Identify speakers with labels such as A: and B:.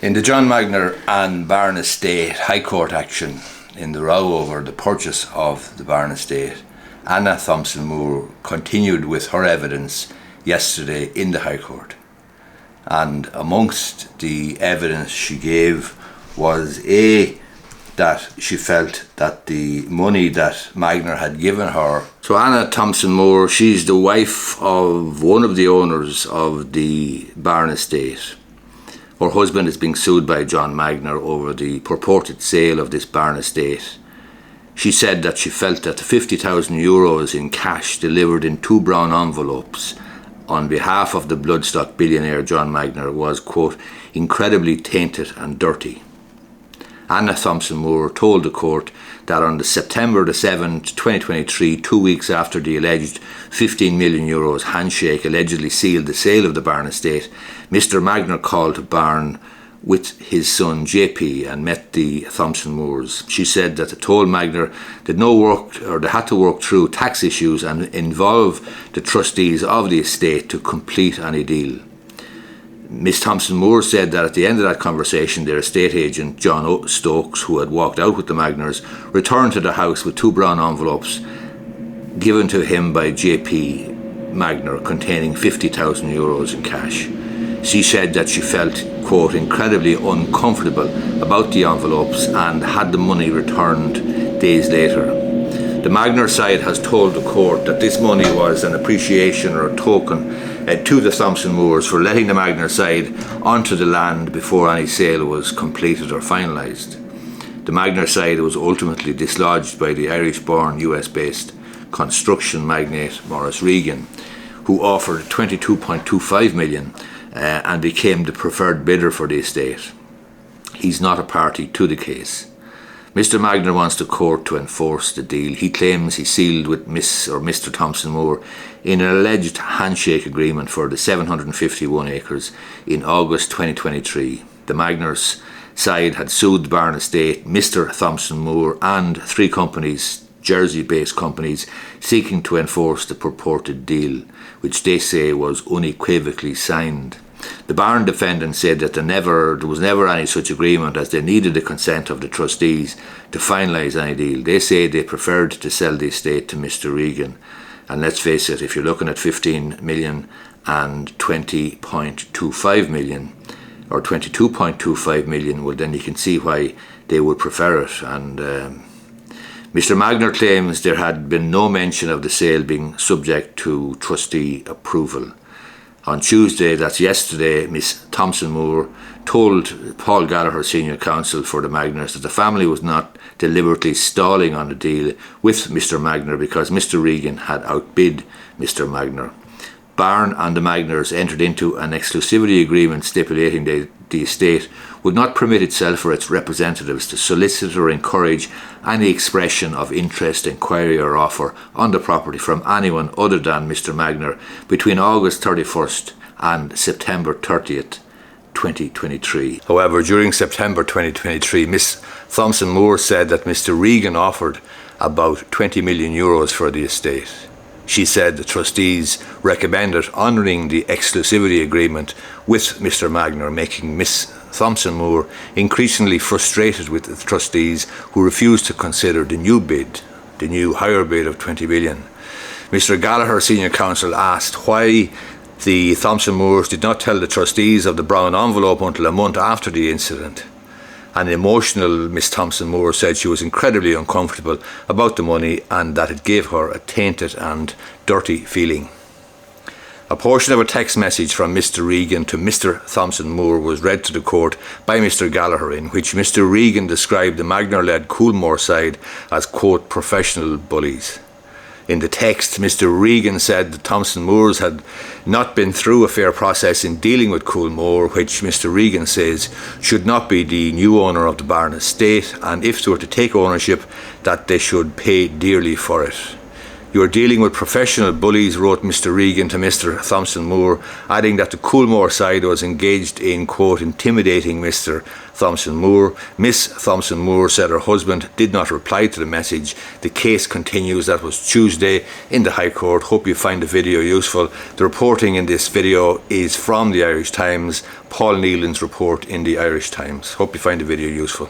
A: In the John Magner and Barn Estate High Court action in the row over the purchase of the Barn Estate, Anna Thomson-Moore continued with her evidence yesterday in the High Court. And amongst the evidence she gave was that she felt that the money that Magner had given her. So Anna Thomson-Moore, she's the wife of one of the owners of the Barn Estate. Her husband is being sued by John Magner over the purported sale of this Barn Estate. She said that she felt that the €50,000 in cash delivered in 2 brown envelopes on behalf of the bloodstock billionaire John Magner was, quote, incredibly tainted and dirty. Anna Thomson-Moore told the court that on September 7, 2023, 2 weeks after the alleged €15 million handshake allegedly sealed the sale of the Barn Estate, Mr. Magner called to Barn with his son JP and met the Thomson-Moores. She said that they told Magner they had to work through tax issues and involve the trustees of the estate to complete any deal. Miss Thomson-Moore said that at the end of that conversation, their estate agent, John Stokes, who had walked out with the Magners, returned to the house with 2 brown envelopes given to him by JP Magner containing €50,000 in cash. She said that she felt, quote, incredibly uncomfortable about the envelopes and had the money returned days later. The Magner side has told the court that this money was an appreciation or a token to the Thomson-Moores for letting the Magner side onto the land before any sale was completed or finalised. The Magner side was ultimately dislodged by the Irish-born US-based construction magnate Maurice Regan, who offered $22.25 million and became the preferred bidder for the estate. He's not a party to the case. Mr. Magner wants the court to enforce the deal. He claims he sealed with Mr. Thomson-Moore in an alleged handshake agreement for the 751 acres in August 2023. The Magners side had sued the Barn Estate, Mr. Thomson-Moore and 3 companies, Jersey-based companies, seeking to enforce the purported deal, which they say was unequivocally signed. The Barn defendants said that there was never any such agreement, as they needed the consent of the trustees to finalise any deal. They say they preferred to sell the estate to Mr. Regan. And let's face it, if you're looking at 15 million and 20.25 million or 22.25 million, well, then you can see why they would prefer it. And Mr. Magner claims there had been no mention of the sale being subject to trustee approval. On Tuesday, that's yesterday, Miss Thomson-Moore told Paul Gallagher, senior counsel for the Magners, that the family was not deliberately stalling on the deal with Mr. Magner because Mr. Regan had outbid Mr. Magner. Barn and the Magners entered into an exclusivity agreement stipulating that the estate would not permit itself or its representatives to solicit or encourage any expression of interest, inquiry or offer on the property from anyone other than Mr. Magner between August 31st and September 30th, 2023. However, during September 2023, Miss Thomson-Moore said that Mr. Regan offered about €20 million for the estate. She said the trustees recommended honouring the exclusivity agreement with Mr. Magner, making Miss Thomson-Moore increasingly frustrated with the trustees who refused to consider the new higher bid of $20 million. Mr. Gallagher, senior counsel, asked why the Thomson-Moores did not tell the trustees of the brown envelope until a month after the incident. An emotional Miss Thomson-Moore said she was incredibly uncomfortable about the money and that it gave her a tainted and dirty feeling. A portion of a text message from Mr. Regan to Mr. Thomson-Moore was read to the court by Mr. Gallagher, in which Mr. Regan described the Magner-led Coolmore side as, quote, professional bullies. In the text, Mr. Regan said the Thomson-Moores had not been through a fair process in dealing with Coolmore, which Mr. Regan says should not be the new owner of the Barn Estate, and if they were to take ownership, that they should pay dearly for it. "You are dealing with professional bullies," wrote Mr. Regan to Mr. Thomson-Moore, adding that the Coolmore side was engaged in, quote, "intimidating Mr. Thomson-Moore." Miss Thomson-Moore said her husband did not reply to the message. The case continues. That was Tuesday in the High Court. Hope you find the video useful. The reporting in this video is from the Irish Times, Paul Nealon's report in the Irish Times. Hope you find the video useful.